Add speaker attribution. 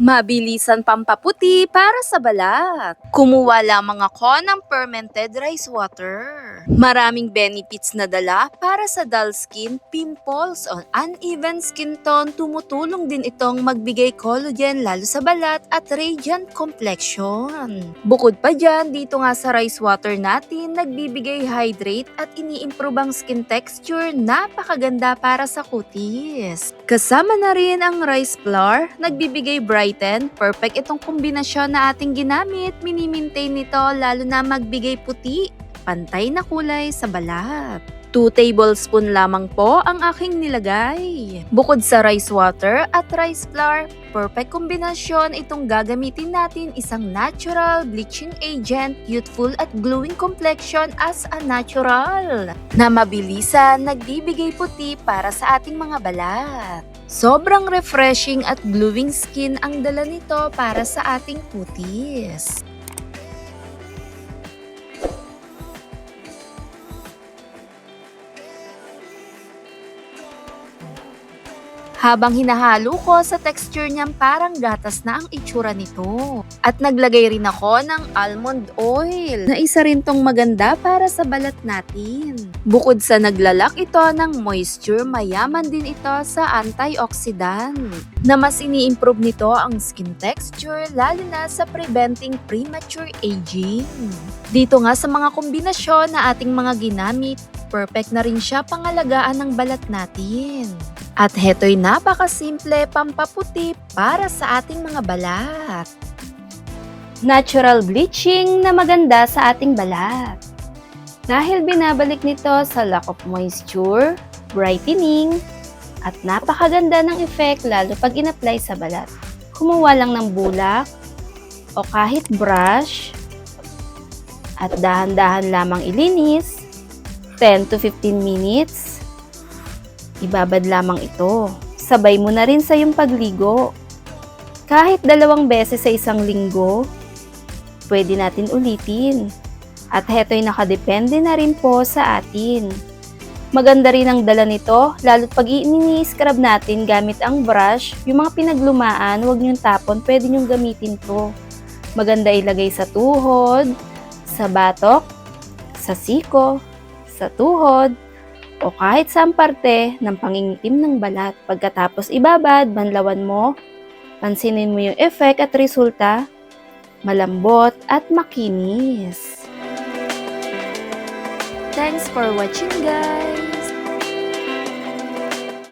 Speaker 1: Mabilisan pampaputi para sa balat. Kumuha lamang ako ng fermented rice water. Maraming benefits na dala para sa dull skin, pimples, o uneven skin tone. Tumutulong din itong magbigay collagen lalo sa balat at radiant complexion. Bukod pa dyan, dito nga sa rice water natin, nagbibigay hydrate at ini-improve ang skin texture. Napakaganda para sa kutis. Kasama na rin ang rice flour, nagbibigay brighten. Perfect itong kombinasyon na ating ginamit. Mini-maintain nito lalo na magbigay puti, pantay na kulay sa balat. 2 tablespoon lamang po ang aking nilagay. Bukod sa rice water at rice flour, perfect kombinasyon itong gagamitin natin, isang natural bleaching agent, youthful at glowing complexion as a natural, na mabilisan nagbibigay puti para sa ating mga balat. Sobrang refreshing at glowing skin ang dala nito para sa ating kutis. Habang hinahalo ko, sa texture niyang parang gatas na ang itsura nito. At naglagay rin ako ng almond oil, na isa rin tong maganda para sa balat natin. Bukod sa naglalak ito ng moisture, mayaman din ito sa antioxidant, na mas ini-improve nito ang skin texture, lalo na sa preventing premature aging. Dito nga sa mga kombinasyon na ating mga ginamit, perfect na rin siya pangalagaan ng balat natin. At heto'y napakasimple pampaputi para sa ating mga balat. Natural bleaching na maganda sa ating balat. Dahil binabalik nito sa lack of moisture, brightening, at napakaganda ng effect lalo pag in-apply sa balat. Kumuha lang ng bulak o kahit brush at dahan-dahan lamang ilinis, 10 to 15 minutes. Ibabad lamang ito. Sabay mo na rin sa iyong pagligo. Kahit 2 beses sa isang linggo, pwede natin ulitin. At heto'y nakadepende na rin po sa atin. Maganda rin ang dala nito, lalo't pag ini-scrub natin gamit ang brush, yung mga pinaglumaan, huwag niyong tapon, pwede niyong gamitin to. Maganda ilagay sa tuhod, sa batok, sa siko, sa tuhod, o kahit saang parte ng pangingitim ng balat. Pagkatapos ibabad, banlawan mo, pansinin mo yung effect at resulta, malambot at makinis. Thanks for watching, guys!